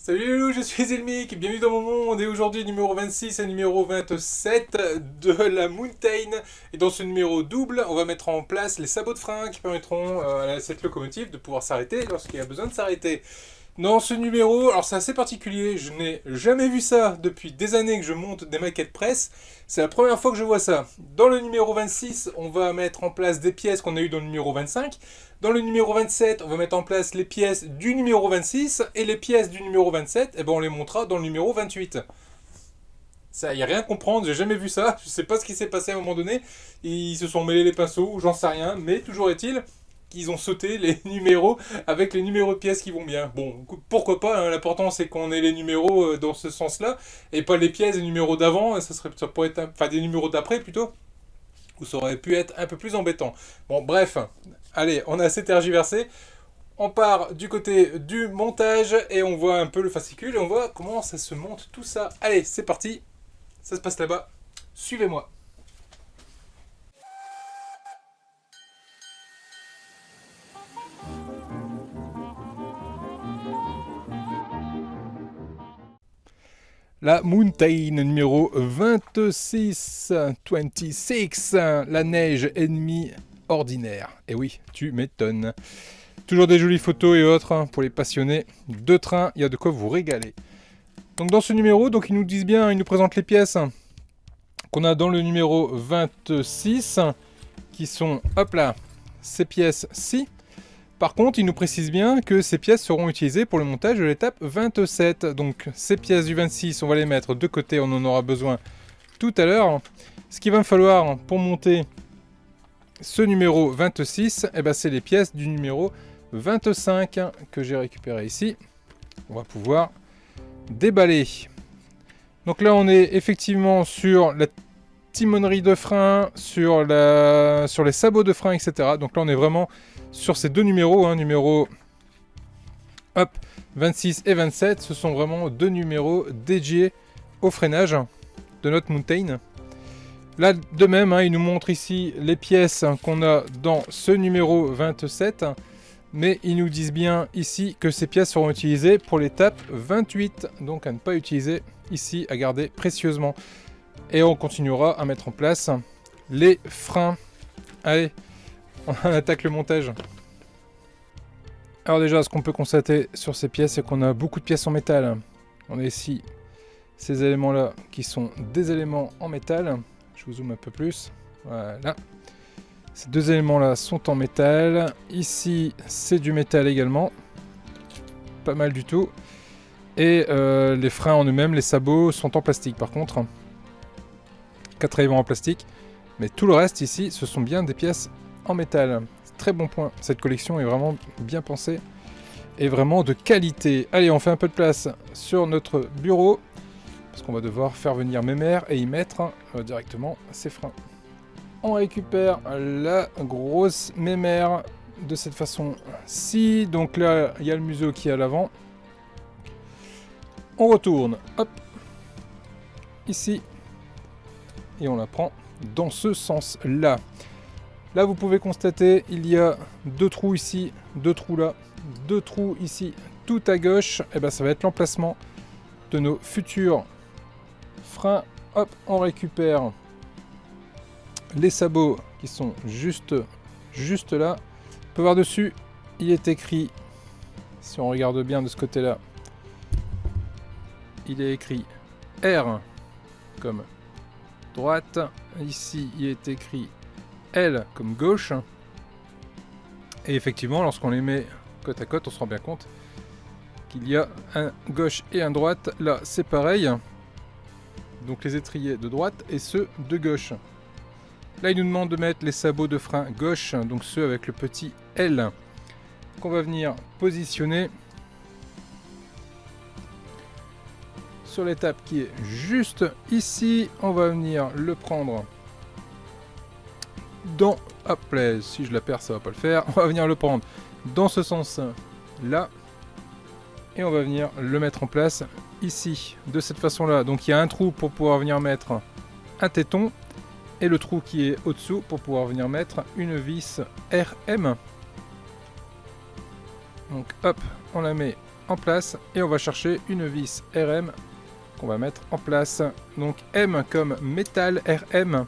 Salut les loups, je suis Zelmic, bienvenue dans mon monde et aujourd'hui numéro 26 et numéro 27 de la Mountain. Et dans ce numéro double, on va mettre en place les sabots de frein qui permettront à cette locomotive de pouvoir s'arrêter lorsqu'il y a besoin de s'arrêter. Dans ce numéro, alors c'est assez particulier, je n'ai jamais vu ça depuis des années que je monte des maquettes presse. C'est la première fois que je vois ça. Dans le numéro 26, on va mettre en place des pièces qu'on a eues dans le numéro 25. Dans le numéro 27, on va mettre en place les pièces du numéro 26. Et les pièces du numéro 27, eh ben on les montrera dans le numéro 28. Ça, y a rien à comprendre, j'ai jamais vu ça. Je sais pas ce qui s'est passé à un moment donné. Ils se sont mêlés les pinceaux, j'en sais rien. Mais toujours est-il qu'ils ont sauté les numéros avec les numéros de pièces qui vont bien. Bon, pourquoi pas, hein, l'important c'est qu'on ait les numéros dans ce sens-là, et pas les pièces des numéros d'avant, ça pourrait être, enfin des numéros d'après plutôt, où ça aurait pu être un peu plus embêtant. Bon, bref, allez, on a assez tergiversé. On part du côté du montage et on voit un peu le fascicule et on voit comment ça se monte tout ça. Allez, c'est parti, ça se passe là-bas, suivez-moi. La Mountain numéro 26, 26, la neige ennemie ordinaire. Et oui, tu m'étonnes. Toujours des jolies photos et autres pour les passionnés de train, il y a de quoi vous régaler. Donc dans ce numéro, donc ils nous disent bien, ils nous présentent les pièces qu'on a dans le numéro 26, qui sont, hop là, ces pièces-ci. Par contre, il nous précise bien que ces pièces seront utilisées pour le montage de l'étape 27. Donc ces pièces du 26, on va les mettre de côté, on en aura besoin tout à l'heure. Ce qu'il va me falloir pour monter ce numéro 26, eh ben, c'est les pièces du numéro 25 que j'ai récupéré ici. On va pouvoir déballer. Donc là, on est effectivement sur la timonerie de frein, sur les sabots de frein, etc. Donc là, on est vraiment sur ces deux numéros, hein, numéro 26 et 27, ce sont vraiment deux numéros dédiés au freinage de notre Mountain. Là, de même, hein, il nous montre ici les pièces qu'on a dans ce numéro 27, mais ils nous disent bien ici que ces pièces seront utilisées pour l'étape 28, donc à ne pas utiliser ici, à garder précieusement. Et on continuera à mettre en place les freins. Allez, on attaque le montage. Alors déjà, ce qu'on peut constater sur ces pièces, c'est qu'on a beaucoup de pièces en métal. On a ici ces éléments-là qui sont des éléments en métal. Je vous zoome un peu plus. Voilà. Ces deux éléments-là sont en métal. Ici, c'est du métal également. Pas mal du tout. Et les freins en eux-mêmes, les sabots, sont en plastique par contre. 4 éléments en plastique. Mais tout le reste ici, ce sont bien des pièces en métal. Très bon point. Cette collection est vraiment bien pensée et vraiment de qualité. Allez, on fait un peu de place sur notre bureau parce qu'on va devoir faire venir Mémère et y mettre directement ses freins. On récupère la grosse Mémère de cette façon-ci. Donc là, il y a le museau qui est à l'avant. On retourne, hop, ici, et on la prend dans ce sens-là. Là, vous pouvez constater, il y a deux trous ici, deux trous là, deux trous ici, tout à gauche. Et ben, ça va être l'emplacement de nos futurs freins. Hop, on récupère les sabots qui sont juste là. On peut voir dessus, il est écrit, si on regarde bien de ce côté-là, il est écrit R comme droite. Ici, il est écrit L comme gauche. Et effectivement, lorsqu'on les met côte à côte, on se rend bien compte qu'il y a un gauche et un droite. Là, c'est pareil. Donc les étriers de droite et ceux de gauche. Là, il nous demande de mettre les sabots de frein gauche, donc ceux avec le petit L, qu'on va venir positionner sur l'étape qui est juste ici. On va venir le prendre dans, hop là, si je la perds ça va pas le faire, on va venir le prendre dans ce sens là et on va venir le mettre en place ici de cette façon là. Donc il y a un trou pour pouvoir venir mettre un téton et le trou qui est au dessous pour pouvoir venir mettre une vis RM. Donc hop, on la met en place et on va chercher une vis RM qu'on va mettre en place. Donc M comme métal, RM.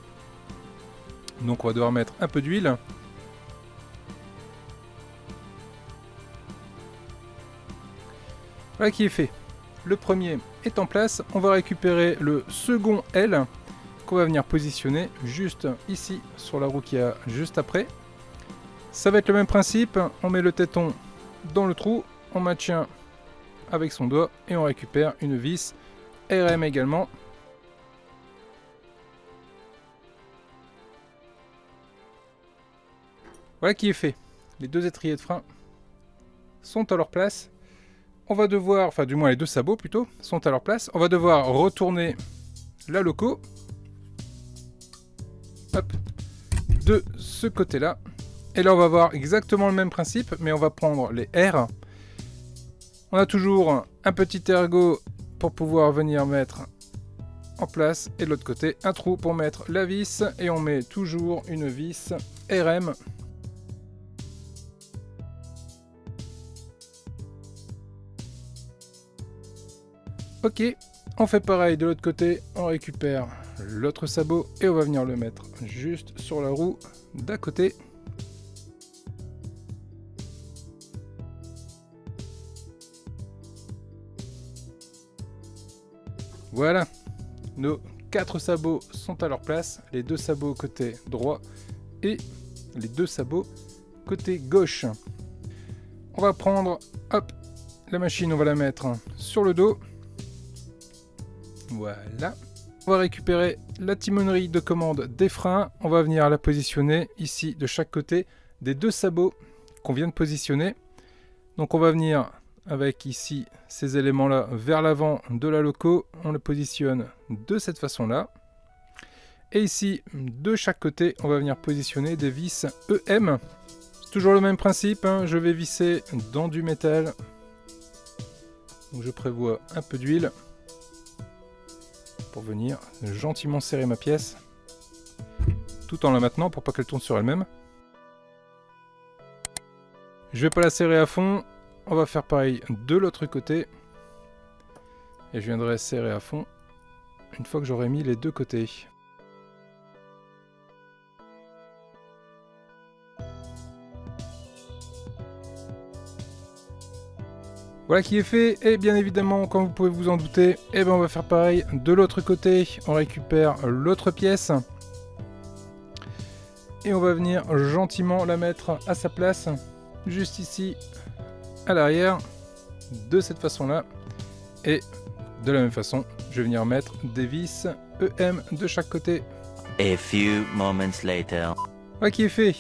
Donc on va devoir mettre un peu d'huile. Voilà qui est fait. Le premier est en place. On va récupérer le second L qu'on va venir positionner juste ici sur la roue qui a juste après. Ça va être le même principe. On met le téton dans le trou, on maintient avec son doigt et on récupère une vis RM également. Voilà qui est fait. Les deux étriers de frein sont à leur place. On va devoir, enfin du moins les deux sabots plutôt, sont à leur place. On va devoir retourner la loco. Hop, de ce côté-là. Et là on va voir exactement le même principe, mais on va prendre les R. On a toujours un petit ergot pour pouvoir venir mettre en place. Et de l'autre côté, un trou pour mettre la vis. Et on met toujours une vis RM. Ok, on fait pareil de l'autre côté, on récupère l'autre sabot et on va venir le mettre juste sur la roue d'à côté. Voilà, nos 4 sabots sont à leur place, les 2 sabots côté droit et les 2 sabots côté gauche. On va prendre, hop, la machine, on va la mettre sur le dos. Voilà. On va récupérer la timonerie de commande des freins. On va venir la positionner ici de chaque côté des 2 sabots qu'on vient de positionner. Donc on va venir avec ici ces éléments-là vers l'avant de la loco. On le positionne de cette façon-là. Et ici, de chaque côté, on va venir positionner des vis EM. C'est toujours le même principe, hein. Je vais visser dans du métal. Donc je prévois un peu d'huile pour venir gentiment serrer ma pièce tout en la maintenant pour pas qu'elle tourne sur elle-même. Je vais pas la serrer à fond, on va faire pareil de l'autre côté et je viendrai serrer à fond une fois que j'aurai mis les 2 côtés. Voilà qui est fait, et bien évidemment, comme vous pouvez vous en douter, on va faire pareil de l'autre côté. On récupère l'autre pièce et on va venir gentiment la mettre à sa place, juste ici à l'arrière, de cette façon-là. Et de la même façon, je vais venir mettre des vis EM de chaque côté. A few moments later. Voilà qui est fait.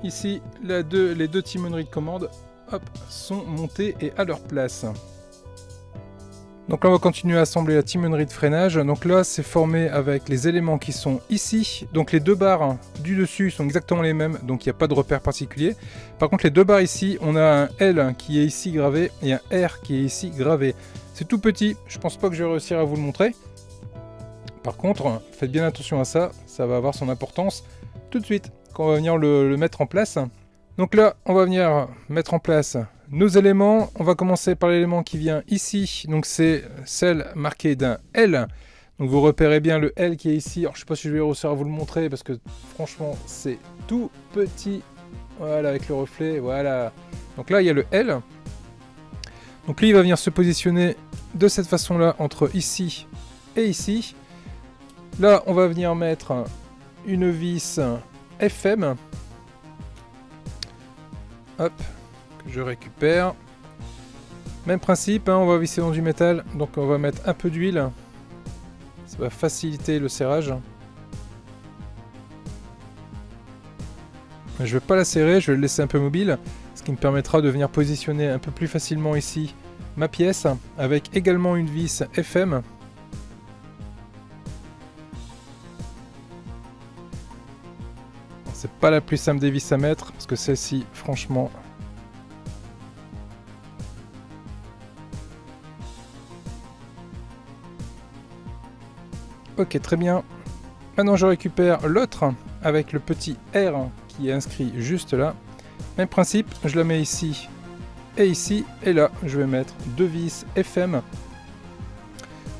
Ici, les 2 timoneries de commande, hop, sont montées et à leur place. Donc là on va continuer à assembler la timonerie de freinage. Donc là c'est formé avec les éléments qui sont ici. Donc les 2 barres du dessus sont exactement les mêmes, donc il n'y a pas de repère particulier. Par contre les 2 barres ici, on a un L qui est ici gravé et un R qui est ici gravé. C'est tout petit, je pense pas que je vais réussir à vous le montrer. Par contre, faites bien attention à ça, ça va avoir son importance tout de suite quand on va venir le mettre en place. Donc là, on va venir mettre en place nos éléments. On va commencer par l'élément qui vient ici. Donc c'est celle marquée d'un L. Donc vous repérez bien le L qui est ici. Alors je ne sais pas si je vais réussir à vous le montrer parce que franchement c'est tout petit. Voilà, avec le reflet, voilà. Donc là il y a le L. Donc lui il va venir se positionner de cette façon-là entre ici et ici. Là on va venir mettre une vis FM. Hop, que je récupère. Même principe, hein, on va visser dans du métal, donc on va mettre un peu d'huile. Ça va faciliter le serrage. Je ne vais pas la serrer, je vais le laisser un peu mobile, ce qui me permettra de venir positionner un peu plus facilement ici ma pièce, avec également une vis FM. C'est pas la plus simple des vis à mettre, parce que celle-ci, franchement... Ok, très bien. Maintenant, je récupère l'autre, avec le petit R qui est inscrit juste là. Même principe, je la mets ici, et ici et là. Je vais mettre 2 vis FM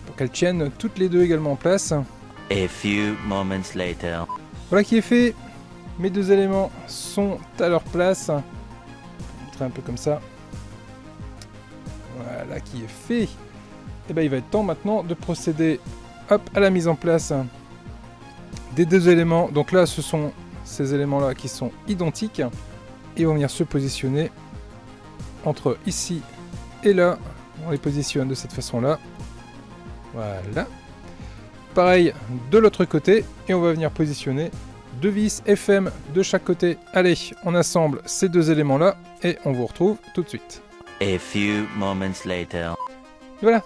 pour qu'elles tiennent toutes les deux également en place. A few moments later. Voilà qui est fait. Mes deux éléments sont à leur place. Je vais montrer un peu comme ça. Voilà qui est fait. Et bien il va être temps maintenant de procéder à la mise en place des deux éléments. Donc là ce sont ces éléments là qui sont identiques. Ils vont venir se positionner entre ici et là. On les positionne de cette façon là. Voilà. Pareil de l'autre côté. Et on va venir positionner 2 vis FM de chaque côté. Allez, on assemble ces deux éléments là. Et on vous retrouve tout de suite. A few moments later. Voilà.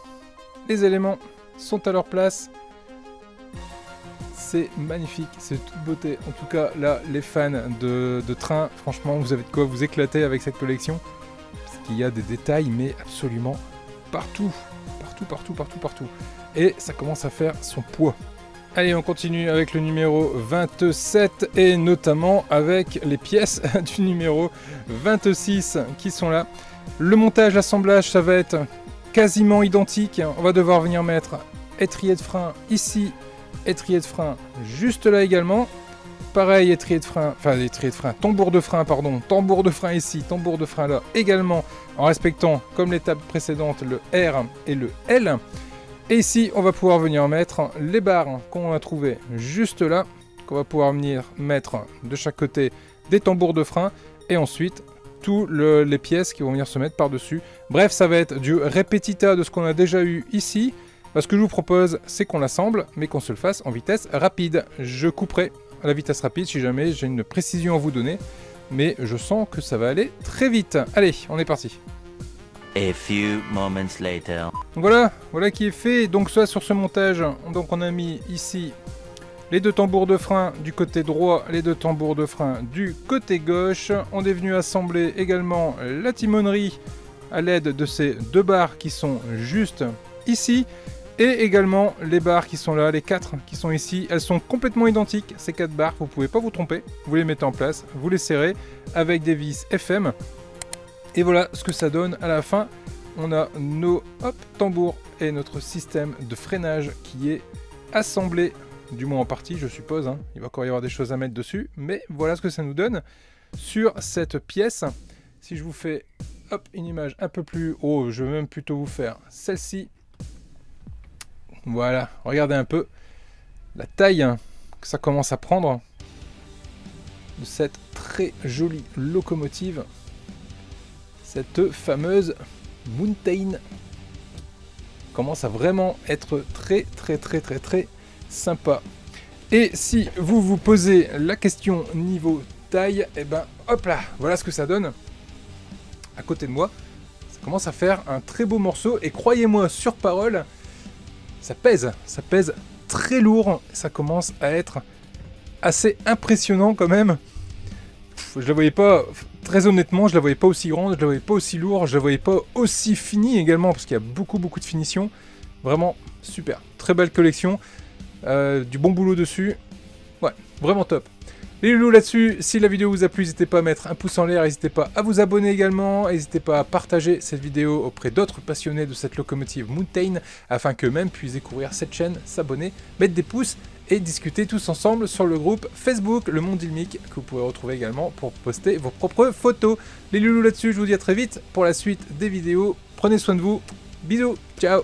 Les éléments sont à leur place. C'est magnifique, c'est toute beauté. En tout cas, là, les fans de train, franchement, vous avez de quoi vous éclater avec cette collection. Parce qu'il y a des détails, mais absolument partout. Partout. Et ça commence à faire son poids. Allez, on continue avec le numéro 27 et notamment avec les pièces du numéro 26 qui sont là. Le montage, l'assemblage, ça va être quasiment identique. On va devoir venir mettre étrier de frein ici, étrier de frein juste là également. Pareil, étrier de frein, tambour de frein ici, tambour de frein là également, en respectant, comme l'étape précédente, le R et le L. Et ici, on va pouvoir venir mettre les barres qu'on a trouvées juste là, qu'on va pouvoir venir mettre de chaque côté des tambours de frein, et ensuite toutes les pièces qui vont venir se mettre par-dessus. Bref, ça va être du répétita de ce qu'on a déjà eu ici. Ce que je vous propose, c'est qu'on l'assemble, mais qu'on se le fasse en vitesse rapide. Je couperai à la vitesse rapide si jamais j'ai une précision à vous donner, mais je sens que ça va aller très vite. Allez, on est parti. A few moments later. Voilà qui est fait. Donc ça, sur ce montage, donc on a mis ici les deux tambours de frein du côté droit, les deux tambours de frein du côté gauche. On est venu assembler également la timonerie à l'aide de ces deux barres qui sont juste ici. Et également les barres qui sont là, les 4 qui sont ici. Elles sont complètement identiques, ces 4 barres, vous ne pouvez pas vous tromper. Vous les mettez en place, vous les serrez avec des vis FM. Et voilà ce que ça donne à la fin. On a nos tambours et notre système de freinage qui est assemblé, du moins en partie je suppose, hein. Il va encore y avoir des choses à mettre dessus, mais voilà ce que ça nous donne sur cette pièce. Si je vous fais une image un peu plus haut, je vais même plutôt vous faire celle-ci. Voilà, regardez un peu la taille que ça commence à prendre de cette très jolie locomotive, cette fameuse Mountain commence à vraiment être très sympa. Et si vous vous posez la question niveau taille, et ben hop là, voilà ce que ça donne à côté de moi. Ça commence à faire un très beau morceau et croyez-moi sur parole, ça pèse très lourd, ça commence à être assez impressionnant quand même. Je la voyais pas, très honnêtement, je la voyais pas aussi grande, je la voyais pas aussi lourde, je la voyais pas aussi finie également, parce qu'il y a beaucoup de finition. Vraiment super, très belle collection, du bon boulot dessus, ouais, vraiment top. Les loulous là-dessus, si la vidéo vous a plu, n'hésitez pas à mettre un pouce en l'air, n'hésitez pas à vous abonner également, n'hésitez pas à partager cette vidéo auprès d'autres passionnés de cette locomotive Mountain, afin qu'eux-mêmes puissent découvrir cette chaîne, s'abonner, mettre des pouces et discuter tous ensemble sur le groupe Facebook Le Monde Ilmique, que vous pourrez retrouver également pour poster vos propres photos. Les loulous là-dessus, je vous dis à très vite pour la suite des vidéos. Prenez soin de vous, bisous, ciao.